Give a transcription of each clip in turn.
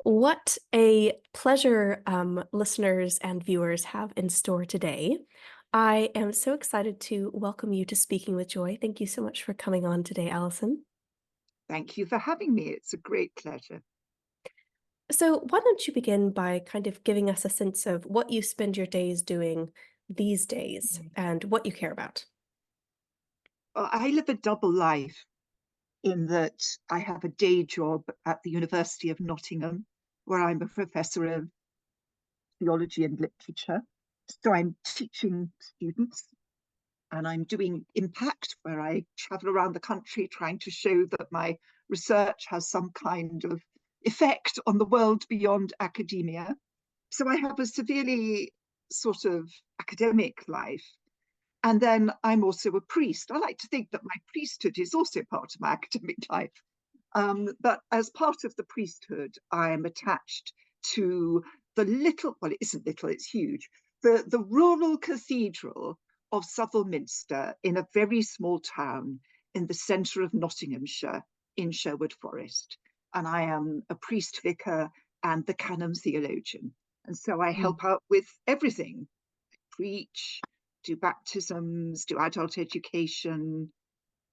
What a pleasure listeners and viewers have in store today. I am so excited to welcome you to Speaking with Joy. Thank you so much for coming on today, Alison. Thank you for having me. It's a great pleasure. So, why don't you begin by kind of giving us a sense of what you spend your days doing these days and what you care about? I live a double life in that I have a day job at the University of Nottingham, where I'm a professor of theology and literature. So I'm teaching students and I'm doing impact, where I travel around the country trying to show that my research has some kind of effect on the world beyond academia. So I have a severely sort of academic life. And then I'm also a priest. I like to think that my priesthood is also part of my academic life. But as part of the priesthood, I am attached to the little, well, it isn't little, it's huge, the rural cathedral of Southwell Minster in a very small town in the centre of Nottinghamshire in Sherwood Forest. And I am a priest vicar and the Canon Theologian. And so I Mm. help out with everything, preach, do baptisms, do adult education.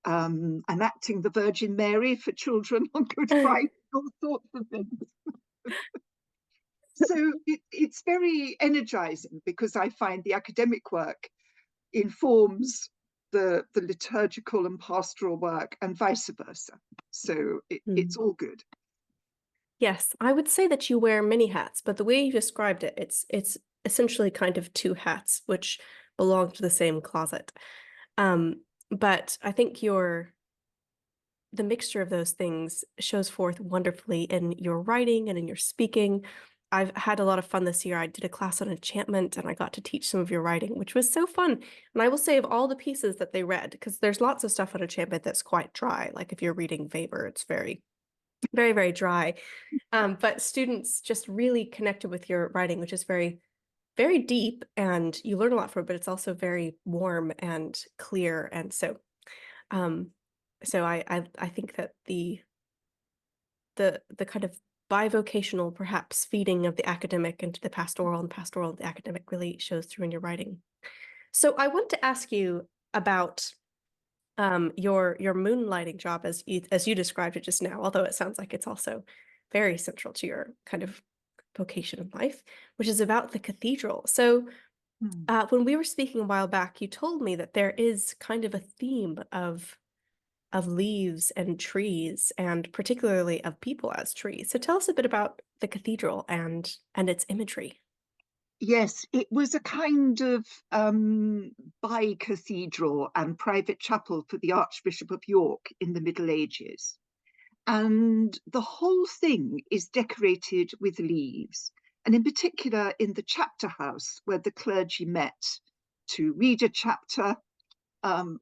I'm acting the Virgin Mary for children on Good Friday, all sorts of things. So it's very energizing because I find the academic work informs the liturgical and pastoral work and vice versa. So it's Mm. all good. Yes, I would say that you wear many hats, but the way you described it, it's essentially kind of two hats which belong to the same closet. But I think the mixture of those things shows forth wonderfully in your writing and in your speaking. I've had a lot of fun this year. I did a class on enchantment and I got to teach some of your writing, which was so fun. And I will say of all the pieces that they read, because there's lots of stuff on enchantment that's quite dry. Like if you're reading Faber, it's very, very, very dry. But students just really connected with your writing, which is very, very deep and you learn a lot from it, but it's also very warm and clear. And um, so I think that the kind of bivocational, perhaps feeding of the academic into the pastoral and pastoral of the academic really shows through in your writing. So I want to ask you about your moonlighting job as you described it just now, although it sounds like it's also very central to your kind of vocation in life, which is about the cathedral. So Hmm. when we were speaking a while back, you told me that there is kind of a theme of leaves and trees, and particularly of people as trees. So tell us a bit about the cathedral and its imagery. Yes, it was a kind of bi-cathedral and private chapel for the Archbishop of York in the Middle Ages. And the whole thing is decorated with leaves. And in particular, in the chapter house where the clergy met to read a chapter,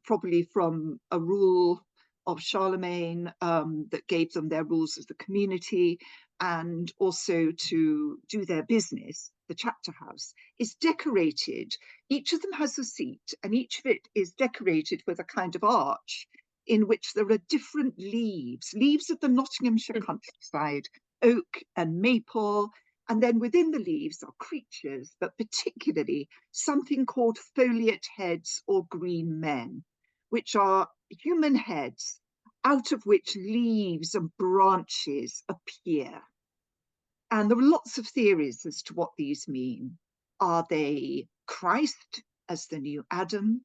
probably from a rule of Charlemagne that gave them their rules of the community, and also to do their business. The chapter house is decorated. Each of them has a seat, and each of it is decorated with a kind of arch in which there are different leaves of the Nottinghamshire countryside, oak and maple. And then within the leaves are creatures, but particularly something called foliate heads or green men, which are human heads out of which leaves and branches appear. And there are lots of theories as to what these mean. Are they Christ as the new Adam?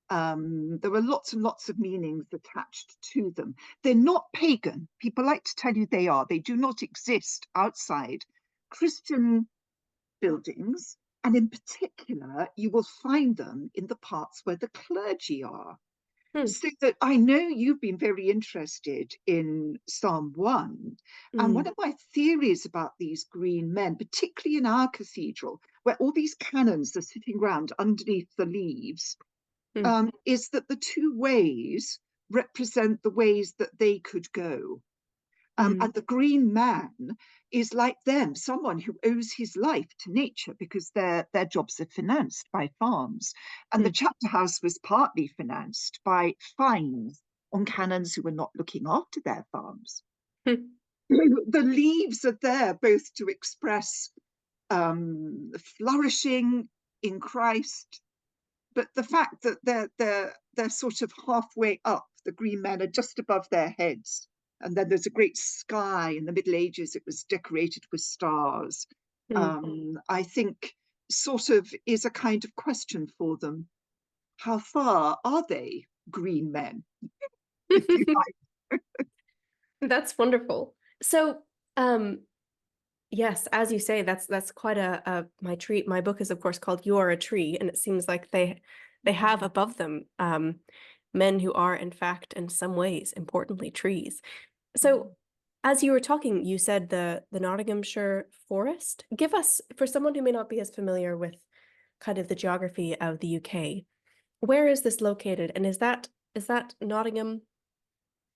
There are lots and lots of meanings attached to them. They're not pagan. People like to tell you they are. They do not exist outside Christian buildings. And in particular, you will find them in the parts where the clergy are. Hmm. So that I know you've been very interested in Psalm 1. And one Mm. of my theories about these green men, particularly in our cathedral, where all these canons are sitting round underneath the leaves, Mm. is that the two ways represent the ways that they could go. And Mm. the green man is like them, someone who owes his life to nature because their jobs are financed by farms. And the Mm. chapter house was partly financed by fines on canons who were not looking after their farms. Mm. the leaves are there both to express flourishing in Christ, but the fact that they're sort of halfway up, the green men are just above their heads, and then there's a great sky. In the Middle Ages, it was decorated with stars. I think sort of is a kind of question for them. How far are they green men, if you like? That's wonderful. So, yes, as you say, that's quite my tree. My book is, of course, called "You Are a Tree," and it seems like they have above them men who are, in fact, in some ways, importantly, trees. So, as you were talking, you said the Nottinghamshire forest. Give us, for someone who may not be as familiar with kind of the geography of the UK, where is this located, and is that Nottingham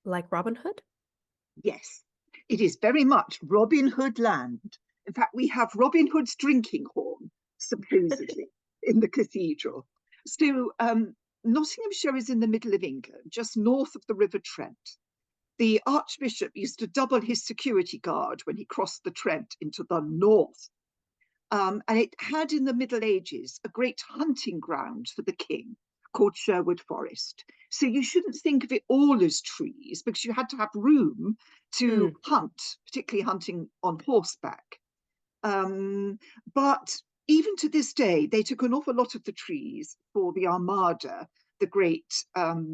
like Robin Hood? Yes, it is very much Robin Hood land. In fact, we have Robin Hood's drinking horn, supposedly, in the cathedral. So Nottinghamshire is in the middle of England, just north of the River Trent. The Archbishop used to double his security guard when he crossed the Trent into the north. And it had in the Middle Ages a great hunting ground for the king called Sherwood Forest. So you shouldn't think of it all as trees, because you had to have room to hunt, particularly hunting on horseback. But even to this day, they took an awful lot of the trees for the Armada, the great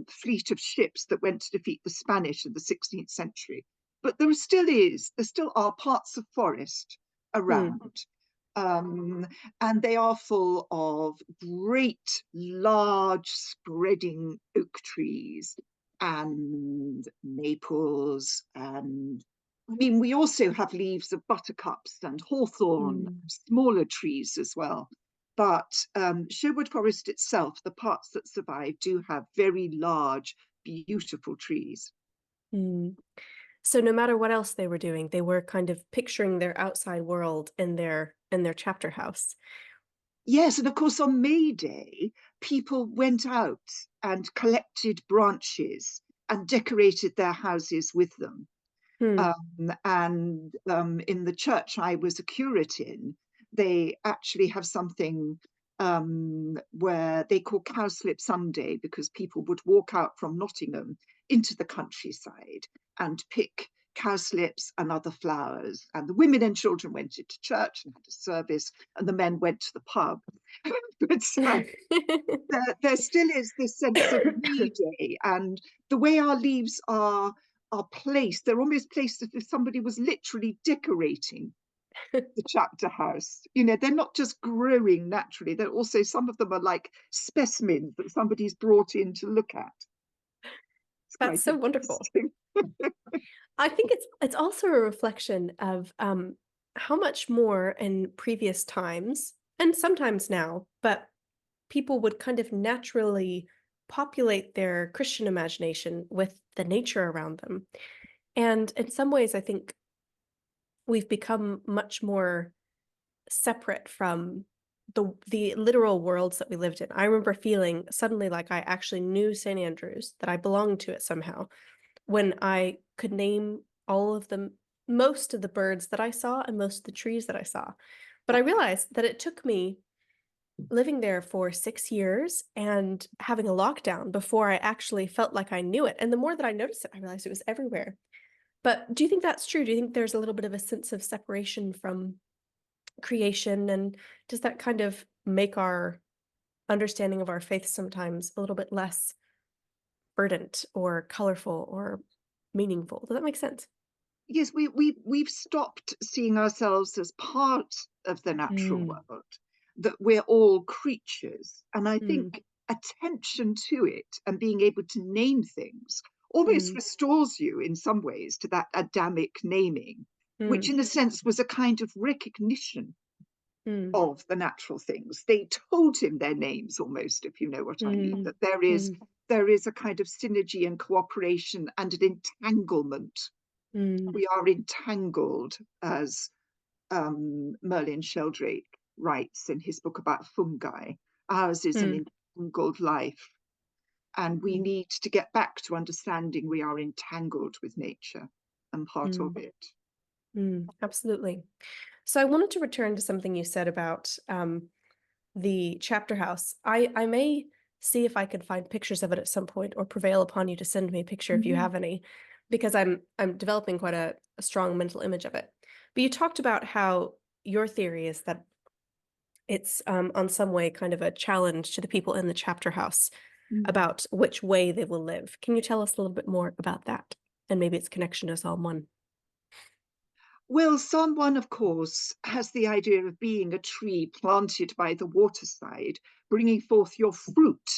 fleet of ships that went to defeat the Spanish in the 16th century. But there still are parts of forest around. And they are full of great, large, spreading oak trees and maples. And I mean, we also have leaves of buttercups and hawthorn, smaller trees as well. But Sherwood Forest itself, the parts that survive, do have very large, beautiful trees. So no matter what else they were doing, they were kind of picturing their outside world in their chapter house. Yes, and of course on May Day, people went out and collected branches and decorated their houses with them. And in the church I was a curate in, they actually have something where they call Cowslip Sunday, because people would walk out from Nottingham into the countryside and pick cowslips and other flowers. And the women and children went into church and had a service, and the men went to the pub. But there still is this sense of May Day, and the way our leaves are placed, they're almost placed as if somebody was literally decorating the chapter house. You know, they're not just growing naturally, they're also, some of them are like specimens that somebody's brought in to look at. It's quite That's so wonderful. interesting. I think it's also a reflection of how much more in previous times, and sometimes now, but people would kind of naturally populate their Christian imagination with the nature around them. And in some ways, I think we've become much more separate from the literal worlds that we lived in. I remember feeling suddenly like I actually knew St. Andrews, that I belonged to it somehow, when I could name all of them, most of the birds that I saw and most of the trees that I saw. But I realized that it took me living there for 6 years and having a lockdown before I actually felt like I knew it. And the more that I noticed it, I realized it was everywhere. But do you think that's true? Do you think there's a little bit of a sense of separation from creation? And does that kind of make our understanding of our faith sometimes a little bit less verdant or colorful or meaningful? Does that make sense? Yes, we've stopped seeing ourselves as part of the natural Mm, world, that we're all creatures. And I mm, think attention to it and being able to name things almost mm, restores you in some ways to that Adamic naming, which mm, in a sense was a kind of recognition mm, of the natural things. They told him their names almost, if you know what I mean, mm, that there is a kind of synergy and cooperation and an entanglement. mm, We are entangled, as Merlin Sheldrake writes in his book about fungi. Ours is an mm, entangled life, and we mm, need to get back to understanding we are entangled with nature and part of mm. it. Absolutely. So I wanted to return to something you said about the chapter house. I may see if I can find pictures of it at some point, or prevail upon you to send me a picture if you Mhm. have any, because I'm developing quite a strong mental image of it. But you talked about how your theory is that it's on some way kind of a challenge to the people in the chapter house Mm. about which way they will live. Can you tell us a little bit more about that, and maybe its connection to Psalm 1? Well, Psalm 1, of course, has the idea of being a tree planted by the waterside, bringing forth your fruit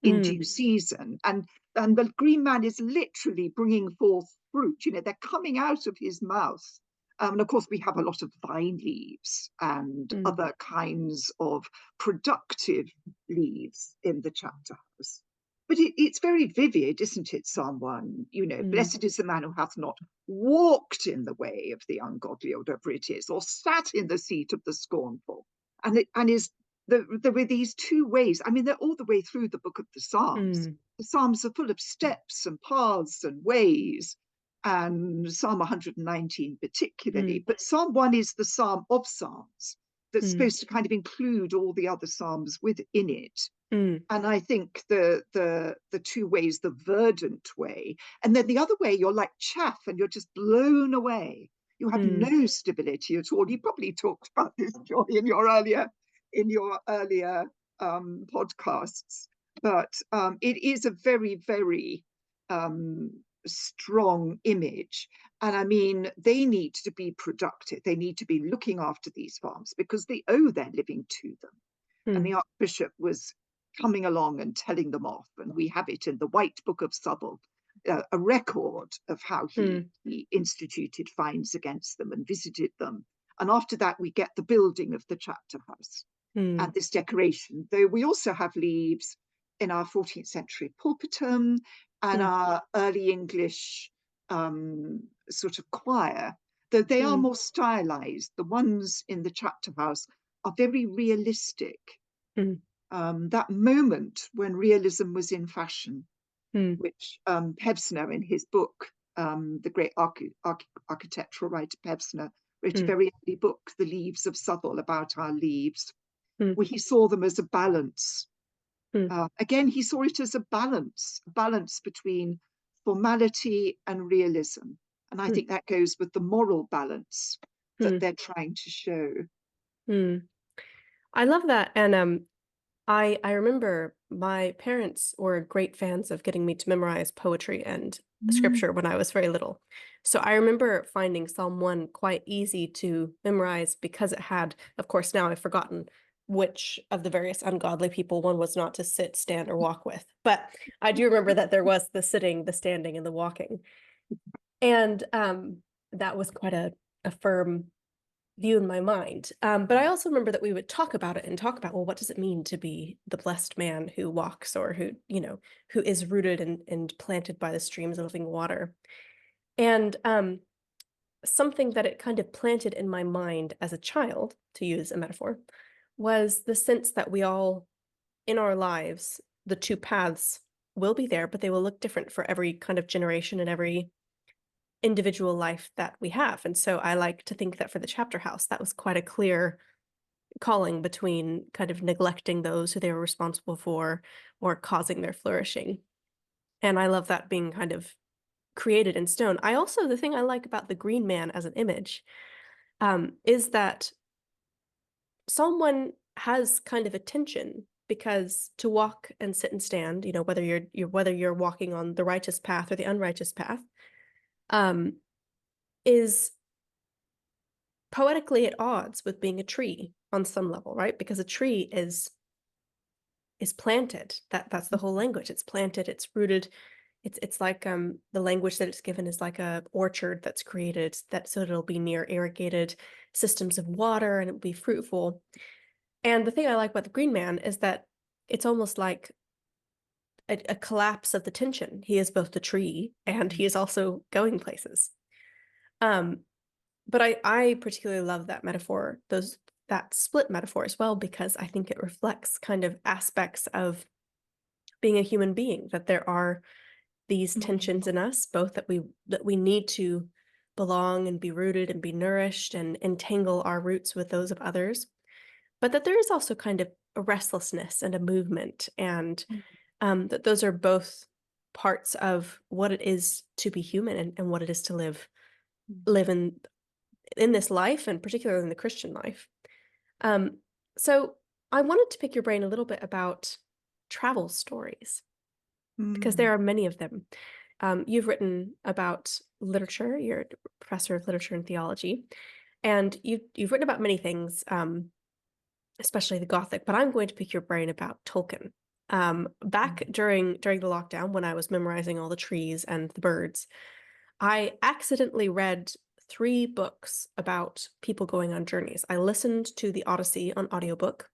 in Mm, due season. And the green man is literally bringing forth fruit. You know, they're coming out of his mouth. And of course, we have a lot of vine leaves and mm, other kinds of productive leaves in the chapter house. But it's very vivid, isn't it, Psalm 1? You know, mm, blessed is the man who hath not walked in the way of the ungodly, or whatever it is, or sat in the seat of the scornful. And is there were these two ways. I mean, they're all the way through the book of the Psalms. mm, The Psalms are full of steps and paths and ways, and Psalm 119 particularly. mm, But Psalm 1 is the Psalm of Psalms that's mm, supposed to kind of include all the other Psalms within it. mm, And I think the two ways, the verdant way, and then the other way, you're like chaff and you're just blown away. You have mm, no stability at all. You probably talked about this, Joy, in your earlier podcasts, but it is a very, very strong image. And I mean, they need to be productive. They need to be looking after these farms because they owe their living to them. And mm, the Archbishop was coming along and telling them off. And we have it in the White Book of Southwell, a record of how mm, he instituted fines against them and visited them. And after that, we get the building of the chapter house and mm, this decoration, though we also have leaves in our 14th century pulpitum and mm, our early English sort of choir, though they are mm, more stylized. The ones in the chapter house are very realistic. mm, That moment when realism was in fashion, mm, which Pevsner in his book, the great architectural writer Pevsner, wrote a mm, very early book, The Leaves of Southwell, about our leaves, mm, where he saw them as a balance. mm, Again, he saw it as a balance between formality and realism. And I mm, think that goes with the moral balance that mm, they're trying to show. mm. I love that. And I remember my parents were great fans of getting me to memorize poetry and Mm. scripture when I was very little. So I remember finding Psalm 1 quite easy to memorize because it had, of course, now I've forgotten which of the various ungodly people one was not to sit, stand, or walk with. But I do remember that there was the sitting, the standing, and the walking. And that was quite a firm view in my mind. But I also remember that we would talk about it and talk about, well, what does it mean to be the blessed man who walks, or who, who is rooted and planted by the streams of living water? And something that it kind of planted in my mind as a child, to use a metaphor, was the sense that we all, in our lives, the two paths will be there, but they will look different for every kind of generation and every individual life that we have. And so I like to think that for the chapter house, that was quite a clear calling between kind of neglecting those who they were responsible for, or causing their flourishing. And I love that being kind of created in stone. I also, the thing I like about the green man as an image, is that someone has kind of a tension, because to walk and sit and stand, whether you're walking on the righteous path or the unrighteous path, um, is poetically at odds with being a tree on some level, right? Because a tree is planted. That's the whole language. It's planted, it's rooted. It's like the language that it's given is like a orchard that's created, that so it'll be near irrigated systems of water and it'll be fruitful. And the thing I like about the green man is that it's almost like a collapse of the tension. He is both the tree and he is also going places. Um, but I particularly love that metaphor, that split metaphor as well, because I think it reflects kind of aspects of being a human being, that there are these tensions in us, both that we need to belong and be rooted and be nourished and entangle our roots with those of others, but that there is also kind of a restlessness and a movement, and that those are both parts of what it is to be human, and what it is to live in this life, and particularly in the Christian life. Um, so I wanted to pick your brain a little bit about travel stories, because Mm. there are many of them. You've written about literature. You're a professor of literature and theology, and you've written about many things, especially the Gothic. But I'm going to pick your brain about Tolkien. Back during the lockdown, when I was memorizing all the trees and the birds, I accidentally read 3 books about people going on journeys. I listened to the Odyssey on audiobook.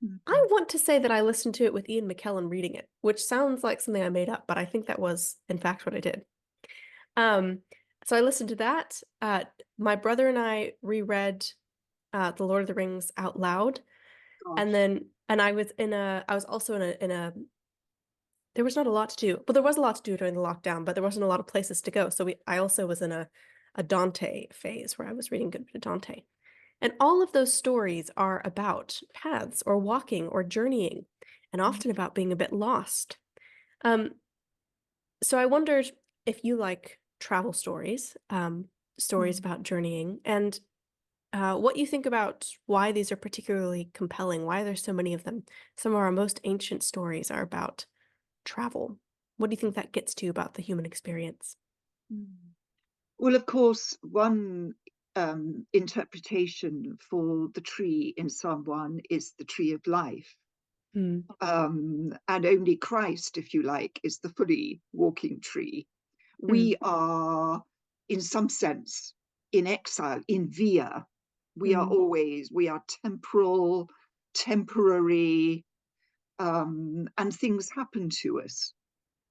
I Mhm. want to say that I listened to it with Ian McKellen reading it, which sounds like something I made up, but I think that was, in fact, what I did. Um, so I listened to that. My brother and I reread The Lord of the Rings out loud, and Gosh. then I was also in a there was not a lot to do. Well, there was a lot to do during the lockdown, but there wasn't a lot of places to go. So I also was in a Dante phase where I was reading a good bit of Dante. And all of those stories are about paths or walking or journeying, and Mm. often about being a bit lost. Um, so I wondered if you like travel stories, stories Mm. about journeying, and what you think about why these are particularly compelling, why there's so many of them. Some of our most ancient stories are about travel. What do you think that gets to about the human experience? Mm. Well, of course, one interpretation for the tree in Psalm 1 is the tree of life. Mm, And only Christ, if you like, is the fully walking tree. mm, We are, in some sense, in exile, in via. mm, We are temporal, temporary, and things happen to us.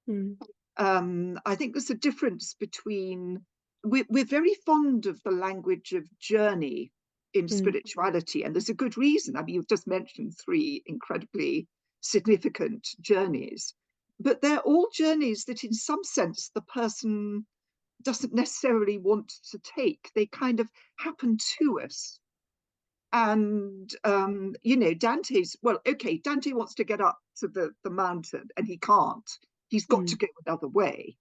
mm, I think there's a difference between, we're very fond of the language of journey in mm, spirituality, and there's a good reason. I mean, you've just mentioned 3 incredibly significant journeys, but they're all journeys that, in some sense, the person doesn't necessarily want to take. They kind of happen to us. And Dante's, well, okay, Dante wants to get up to the mountain and he can't. He's got to mm, go another way.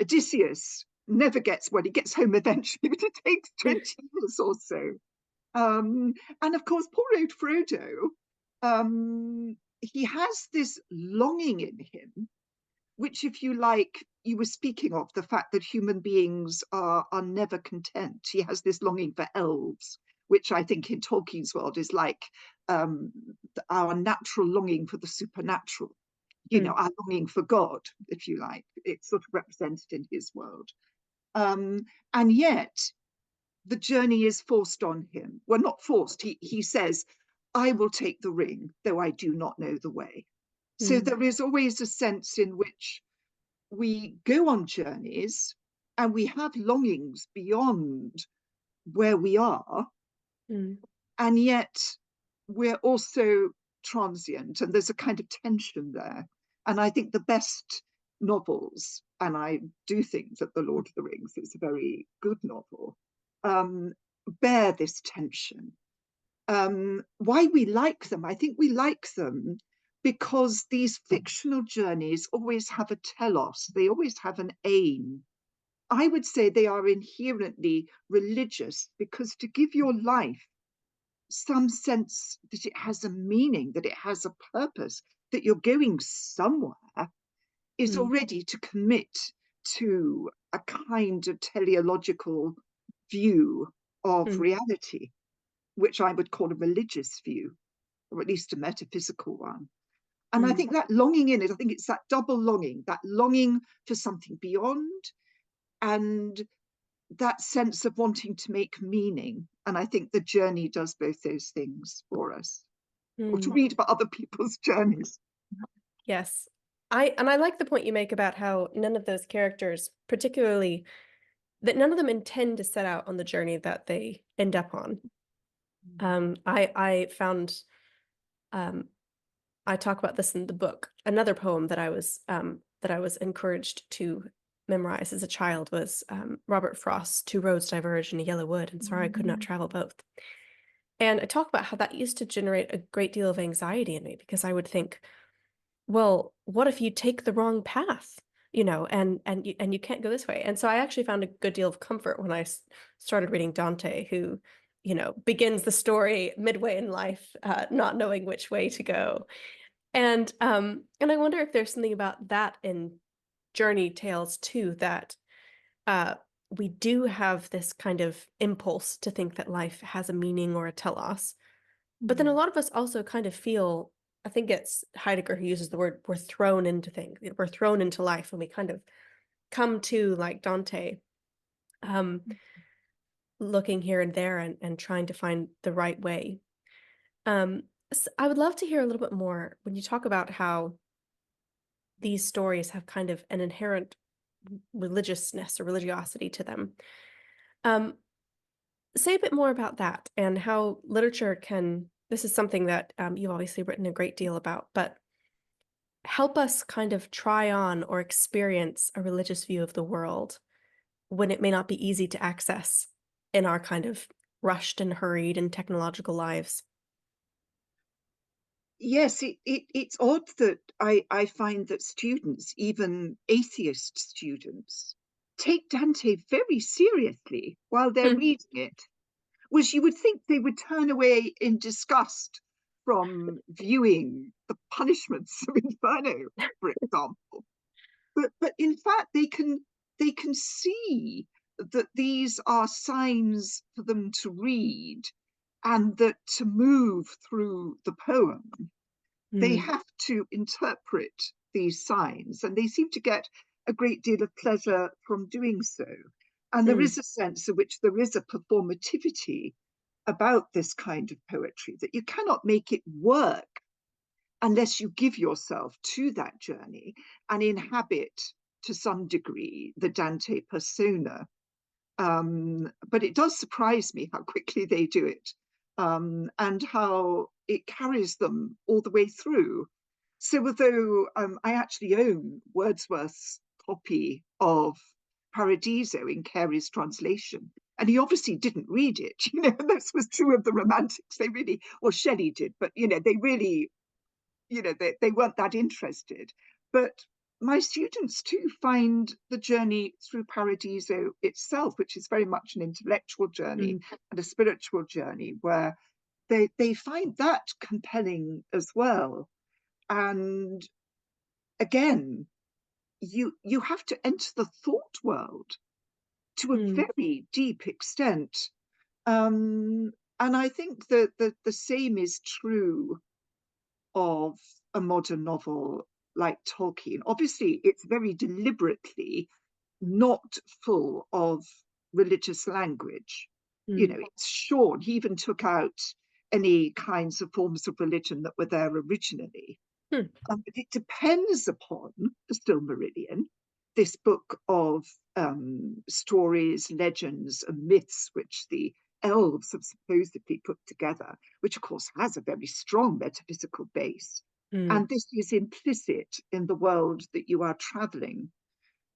Odysseus never gets, well, he gets home eventually, but it takes 20 years or so. And of course, poor old Frodo, he has this longing in him, which, if you like, you were speaking of the fact that human beings are never content. He has this longing for elves, which I think in Tolkien's world is like um, our natural longing for the supernatural, mm, our longing for God, if you like. It's sort of represented in his world. Um, and yet, the journey is forced on him. Well, not forced. He says, I will take the ring, though I do not know the way. So mm, there is always a sense in which we go on journeys and we have longings beyond where we are, mm, and yet we're also transient, and there's a kind of tension there. And I think the best novels, and I do think that The Lord of the Rings is a very good novel, um, bear this tension. Why we like them? I think we like them because these fictional journeys always have a telos, they always have an aim. I would say they are inherently religious, because to give your life some sense that it has a meaning, that it has a purpose, that you're going somewhere, is mm, already to commit to a kind of teleological view of mm, reality, which I would call a religious view, or at least a metaphysical one. And I mm, think that longing in it, I think it's that longing for something beyond, and that sense of wanting to make meaning. And I think the journey does both those things for us, or to mm. read about other people's journeys. Yes. I like the point you make about how none of those characters, particularly that none of them intend to set out on the journey that they end up on. I found um, I talk about this in the book, another poem that I was encouraged to memorized as a child was Robert Frost's Two Roads Diverge in a Yellow Wood, and sorry I could not travel both. And I talk about how that used to generate a great deal of anxiety in me because I would think, well, what if you take the wrong path? And you can't go this way. And so I actually found a good deal of comfort when I started reading Dante, who, begins the story midway in life, not knowing which way to go. And I wonder if there's something about that in journey tales too, that uh, we do have this kind of impulse to think that life has a meaning or a telos. But then a lot of us also kind of feel, I think it's Heidegger who uses the word, we're thrown into things. We're thrown into life, and we kind of come to, like Dante, um, looking here and there and trying to find the right way. So I would love to hear a little bit more when you talk about how these stories have kind of an inherent religiousness or religiosity to them. Um, say a bit more about that and how literature can, this is something that you've obviously written a great deal about, but help us kind of try on or experience a religious view of the world when it may not be easy to access in our kind of rushed and hurried and technological lives. Yes, it's odd that I find that students, even atheist students, take Dante very seriously while they're Hmm. reading it, which you would think they would turn away in disgust from viewing the punishments of Inferno, for example. But in fact they can see that these are signs for them to read, and that to move through the poem they Hmm. have to interpret these signs, and they seem to get a great deal of pleasure from doing so. And there Hmm. is a sense in which there is a performativity about this kind of poetry, that you cannot make it work unless you give yourself to that journey and inhabit to some degree the Dante persona. But it does surprise me how quickly they do it, and how it carries them all the way through. So although I actually own Wordsworth's copy of Paradiso in Carey's translation, and he obviously didn't read it, this was true of the Romantics. They really, well, Shelley did, but they really, they weren't that interested. But my students too find the journey through Paradiso itself, which is very much an intellectual journey Hmm. and a spiritual journey, where they find that compelling as well. And again, you have to enter the thought world to a Hmm. very deep extent. Um, and I think that the same is true of a modern novel like Tolkien. Obviously, it's very deliberately not full of religious language. Hmm. It's short. He even took out any kinds of forms of religion that were there originally. Hmm. But it depends upon the Silmarillion, this book of stories, legends, and myths which the elves have supposedly put together, which of course has a very strong metaphysical base. Hmm. And this is implicit in the world that you are traveling.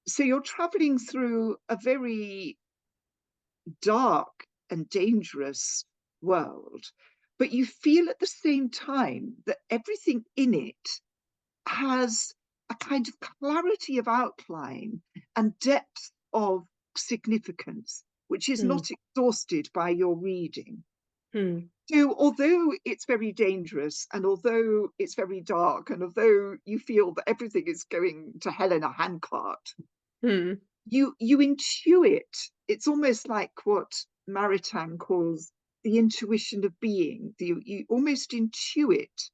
So you're traveling through a very dark and dangerous world, but you feel at the same time that everything in it has a kind of clarity of outline and depth of significance, which is Hmm. not exhausted by your reading. Hmm. So, although it's very dangerous, and although it's very dark, and although you feel that everything is going to hell in a handcart, Hmm. you intuit. It's almost like what Maritain calls the intuition of being. You almost intuit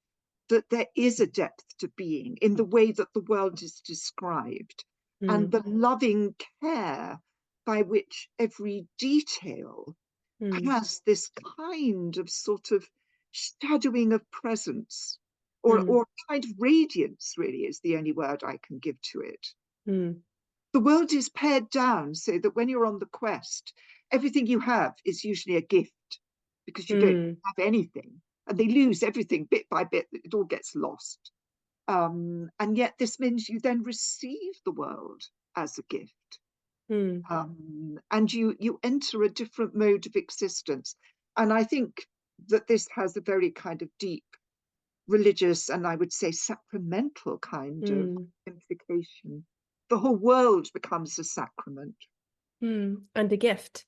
that there is a depth to being in the way that the world is described, and Hmm. the loving care by which every detail Hmm. has this kind of sort of shadowing of presence, Hmm. or kind of radiance, really, is the only word I can give to it. Hmm. The world is pared down so that when you're on the quest, everything you have is usually a gift, because you don't Hmm. have anything, and they lose everything bit by bit. It all gets lost. And yet this means you then receive the world as a gift. Mm, And you enter a different mode of existence. And I think that this has a very kind of deep religious and I would say sacramental kind of mm, implication. The whole world becomes a sacrament and a gift.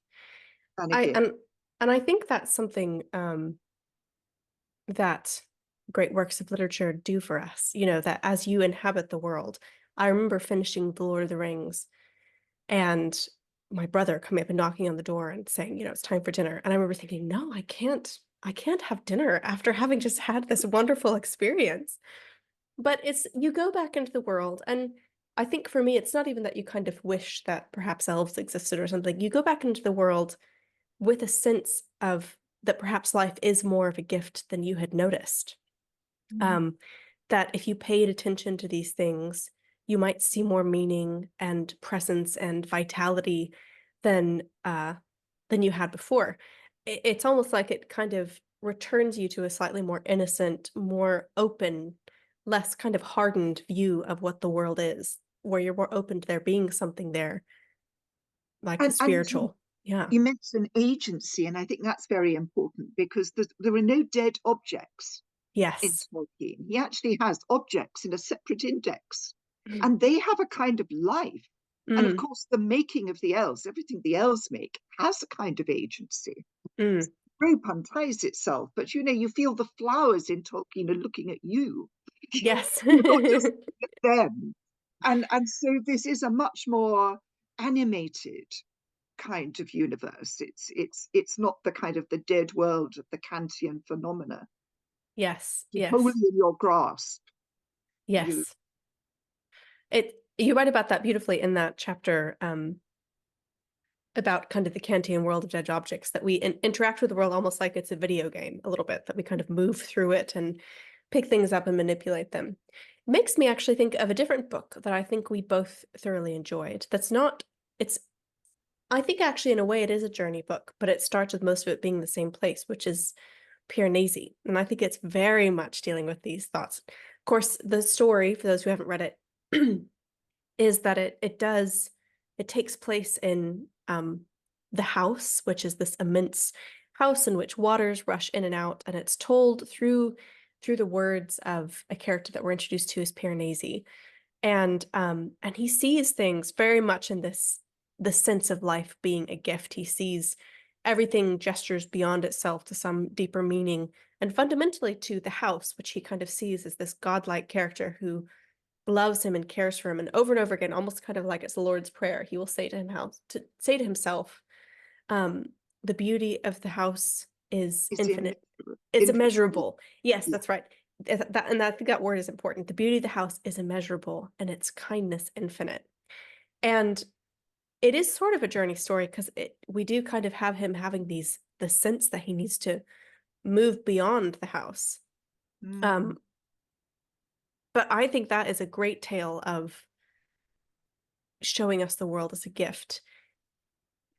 and a I gift. and I think that's something that great works of literature do for us. You know, that as you inhabit the world, I remember finishing The Lord of the Rings and my brother coming up and knocking on the door and saying, you know, it's time for dinner. And I remember thinking, no, I can't have dinner after having just had this wonderful experience. But it's you go back into the world, and I think for me, it's not even that you kind of wish that perhaps elves existed or something. You go back into the world with a sense of that perhaps life is more of a gift than you had noticed. Mm. Um, that if you paid attention to these things, you might see more meaning and presence and vitality than than you had before. It's almost like it kind of returns you to a slightly more innocent, more open, less kind of hardened view of what the world is, where you're more open to there being something there, like the And spiritual. Yeah. you mentioned agency, and I think that's very important because there are no dead objects in Yes. Tolkien. He actually has objects in a separate index, Mm. and they have a kind of life. And of Mm. course, the making of the elves, everything the elves make, has a kind of agency. Mm. The rope unties itself, but you feel the flowers in Tolkien are looking at you. Yes. You're not just looking at them. And so this is a much more animated kind of universe. It's not the kind of the dead world of the Kantian phenomena. Yes. It's wholly Yes. in your grasp. You Yes. You write about that beautifully in that chapter about kind of the Kantian world of dead objects, that we interact with the world almost like it's a video game a little bit, that we kind of move through it and pick things up and manipulate them. It makes me actually think of a different book that I think we both thoroughly enjoyed. That's not, it's, I think actually in a way it is a journey book, but it starts with most of it being the same place, which is Piranesi. And I think it's very much dealing with these thoughts. Of course, the story, for those who haven't read it, is that it takes place in the house, which is this immense house in which waters rush in and out, and it's told through the words of a character that we're introduced to as Piranesi. And he sees things very much in the sense of life being a gift. He sees everything gestures beyond itself to some deeper meaning, and fundamentally to the house, which he kind of sees as this godlike character who loves him and cares for him. And over again, almost kind of like it's the Lord's Prayer, he will say to him to say to himself, um, the beauty of the house is is infinite. It's immeasurable. immeasurable. Yes, Yeah. that's right. And I think that word is important. The beauty of the house is immeasurable and its kindness infinite. And it is sort of a journey story because we do kind of have him having the sense that he needs to move beyond the house. Mm. Um, but I think that is a great tale of showing us the world as a gift.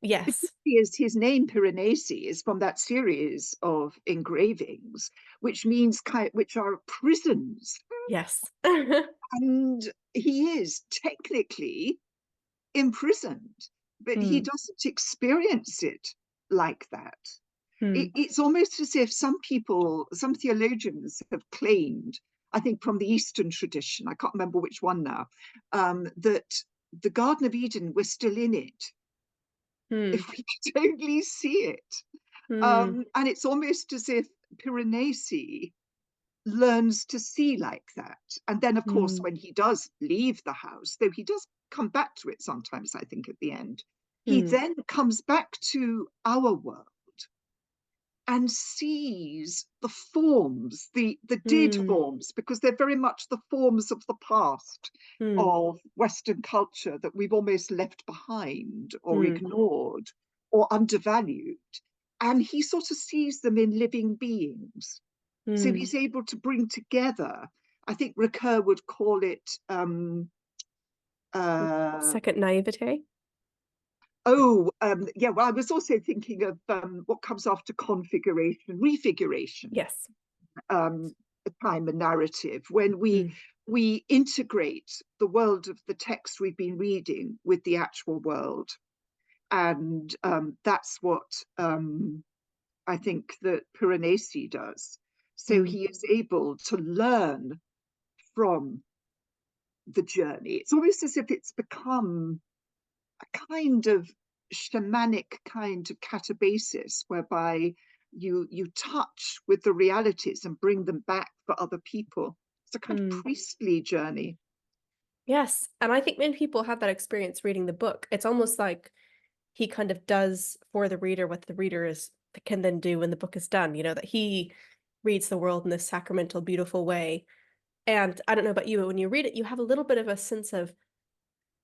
Yes. Is his name Piranesi is from that series of engravings, which means which are prisons, Yes. and he is technically imprisoned, but he Mm, doesn't experience it like that. mm, It's almost as if some theologians have claimed, I think from the Eastern tradition, I can't remember which one now, that the Garden of Eden, we're still in it mm, if we could only see it. mm, And it's almost as if Piranesi learns to see like that. And then, of course, mm, when he does leave the house, though he does come back to it sometimes, I think, at the end, he mm, then comes back to our world and sees the forms, the dead mm, forms, because they're very much the forms of the past mm, of Western culture that we've almost left behind or mm, ignored or undervalued. And he sort of sees them in living beings. So mm. he's able to bring together, I think Ricoeur would call it, uh, Second naivete. yeah, well, I was also thinking of what comes after configuration, refiguration, Yes. um, time and narrative, when we Mm, we integrate the world of the text we've been reading with the actual world. And that's what I think that Piranesi does. So he is able to learn from the journey. It's almost as if it's become a kind of shamanic kind of catabasis, whereby you touch with the realities and bring them back for other people. It's a kind of priestly journey. Yes, and I think many people have that experience reading the book. It's almost like he kind of does for the reader what the reader can then do when the book is done, that he reads the world in this sacramental, beautiful way. And I don't know about you, but when you read it, you have a little bit of a sense of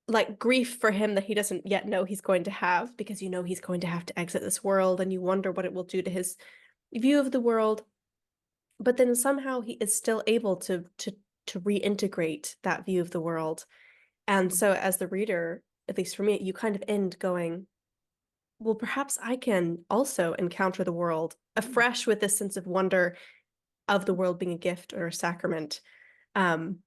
like grief for him that he doesn't yet know he's going to have, because he's going to have to exit this world, and you wonder what it will do to his view of the world. But then somehow he is still able to reintegrate that view of the world. And so as the reader, at least for me, you kind of end going, well, perhaps I can also encounter the world afresh with this sense of wonder of the world being a gift or a sacrament. And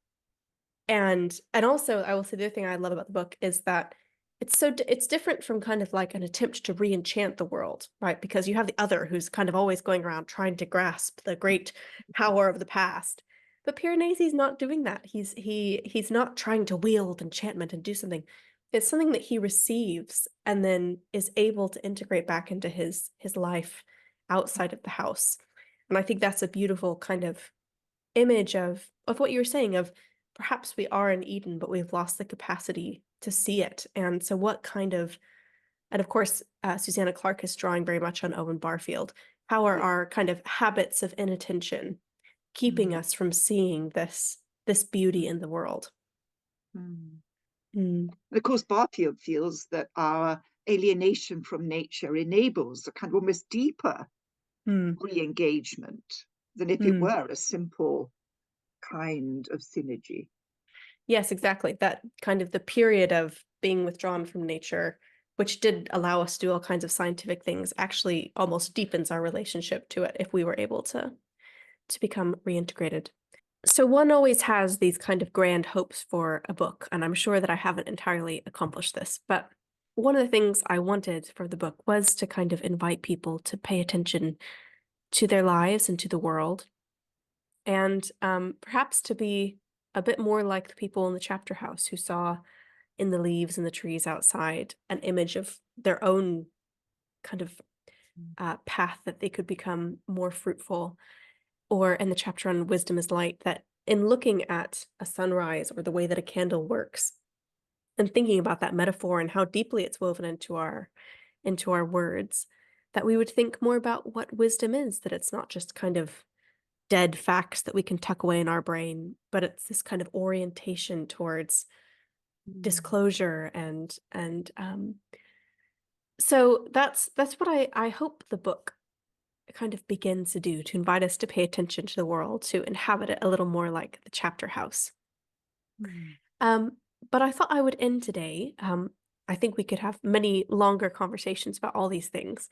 also, I will say the other thing I love about the book is that it's different from kind of like an attempt to re-enchant the world, right? Because you have the other who's kind of always going around trying to grasp the great power of the past. But Piranesi's not doing that. He's not trying to wield enchantment and do something. It's something that he receives and then is able to integrate back into his life outside of the house. And I think that's a beautiful kind of image of what you were saying of perhaps we are in Eden, but we've lost the capacity to see it. And so and of course, Susanna Clarke is drawing very much on Owen Barfield. How are our kind of habits of inattention keeping us from seeing this beauty in the world? And of course, Barfield feels that our alienation from nature enables a kind of almost deeper re-engagement than if it were a simple kind of synergy. Yes, exactly. That kind of the period of being withdrawn from nature, which did allow us to do all kinds of scientific things, actually almost deepens our relationship to it if we were able to become reintegrated. So one always has these kind of grand hopes for a book, and I'm sure that I haven't entirely accomplished this, but one of the things I wanted for the book was to kind of invite people to pay attention to their lives and to the world, and perhaps to be a bit more like the people in the chapter house who saw in the leaves and the trees outside an image of their own kind of path that they could become more fruitful. Or in the chapter on wisdom is light, that in looking at a sunrise or the way that a candle works and thinking about that metaphor and how deeply it's woven into our words, that we would think more about what wisdom is, that it's not just kind of dead facts that we can tuck away in our brain, but it's this kind of orientation towards disclosure and so that's what I hope the book kind of begins to do, to invite us to pay attention to the world, to inhabit it a little more like the chapter house. But I thought I would end today. I think we could have many longer conversations about all these things,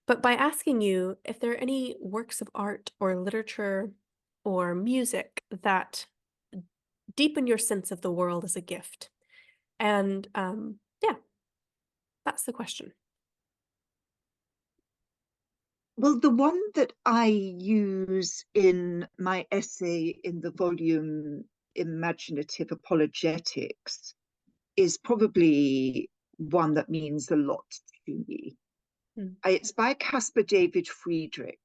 but by asking you if there are any works of art or literature or music that deepen your sense of the world as a gift. And yeah, that's the question. Well, the one that I use in my essay in the volume Imaginative Apologetics is probably one that means a lot to me. It's by Caspar David Friedrich,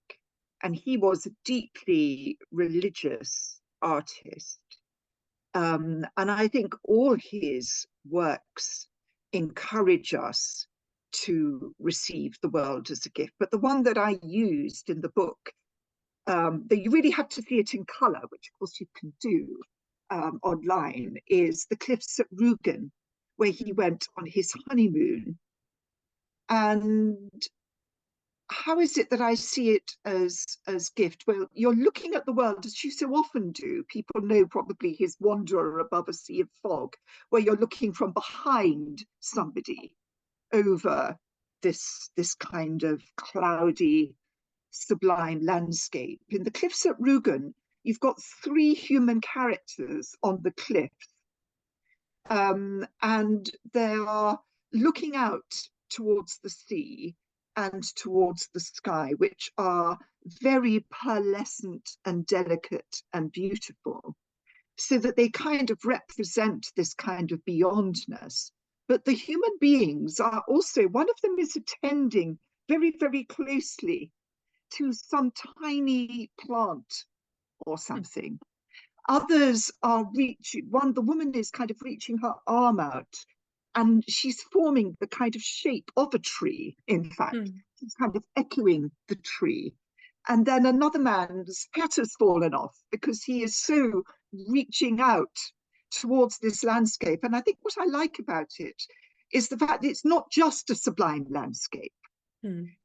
and he was a deeply religious artist. And I think all his works encourage us to receive the world as a gift. But the one that I used in the book, that you really have to see it in colour, which of course you can do online, is the cliffs at Rügen, where he went on his honeymoon. And how is it that I see it as gift? Well, you're looking at the world as you so often do. People know probably his Wanderer Above a Sea of Fog, where you're looking from behind somebody over this kind of cloudy, sublime landscape. In the cliffs at Rügen, you've got three human characters on the cliff, and they are looking out towards the sea and towards the sky, which are very pearlescent and delicate and beautiful, so that they kind of represent this kind of beyondness. But the human beings are also, one of them is attending very, very closely to some tiny plant or something. Others are reaching, the woman is kind of reaching her arm out, and she's forming the kind of shape of a tree, in fact. She's kind of echoing the tree. And then another man's hat has fallen off because he is so reaching out towards this landscape. And I think what I like about it is the fact that it's not just a sublime landscape.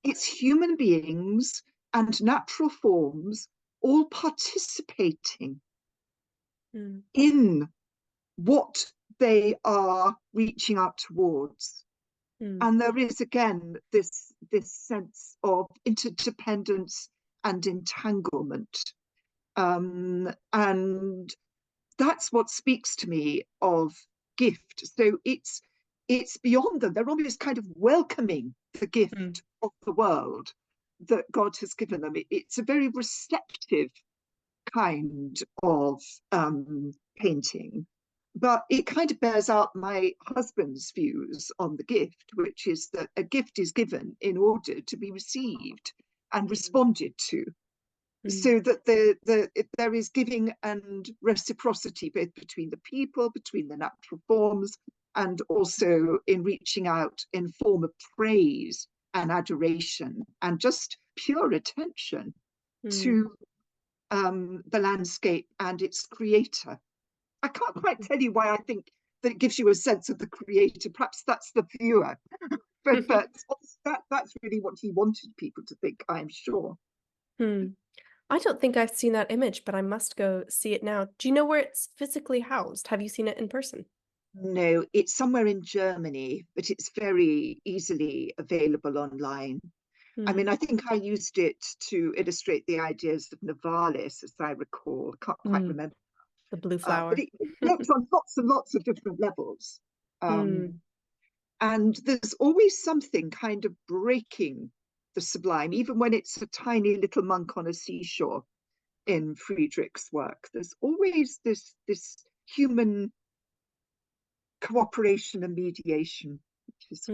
It's human beings and natural forms all participating in what they are reaching out towards. And there is again this sense of interdependence and entanglement. And that's what speaks to me of gift. So it's beyond them. They're almost kind of welcoming the gift of the world that God has given them. It's a very receptive kind of painting, but it kind of bears out my husband's views on the gift, which is that a gift is given in order to be received and responded to, so that there is giving and reciprocity both between the people, between the natural forms, and also in reaching out in form of praise and adoration and just pure attention to the landscape and its creator. I can't quite tell you why I think that it gives you a sense of the creator. Perhaps that's the viewer, but that's really what he wanted people to think, I'm sure. I don't think I've seen that image, but I must go see it now. Do you know where it's physically housed? Have you seen it in person? No, it's somewhere in Germany, but it's very easily available online. I mean, I think I used it to illustrate the ideas of Novalis, as I recall. I can't quite remember. The blue But flower. it works on lots and lots of different levels. And there's always something kind of breaking the sublime, even when it's a tiny little monk on a seashore in Friedrich's work. There's always this human cooperation and mediation. Which is...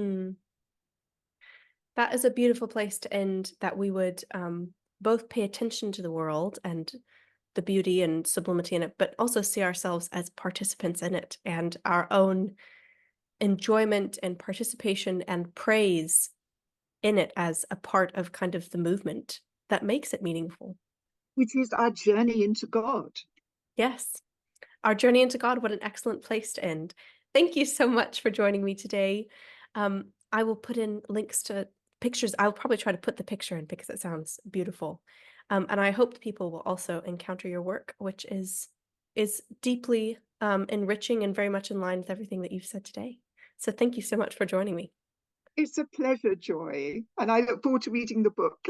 That is a beautiful place to end, that we would both pay attention to the world and the beauty and sublimity in it, but also see ourselves as participants in it, and our own enjoyment and participation and praise in it as a part of kind of the movement that makes it meaningful. Which is our journey into God. Yes, our journey into God. What an excellent place to end. Thank you so much for joining me today. I will put in links to pictures. I'll probably try to put the picture in because it sounds beautiful. And I hope people will also encounter your work, which is deeply enriching and very much in line with everything that you've said today. So thank you so much for joining me. It's a pleasure, Joy, and I look forward to reading the book.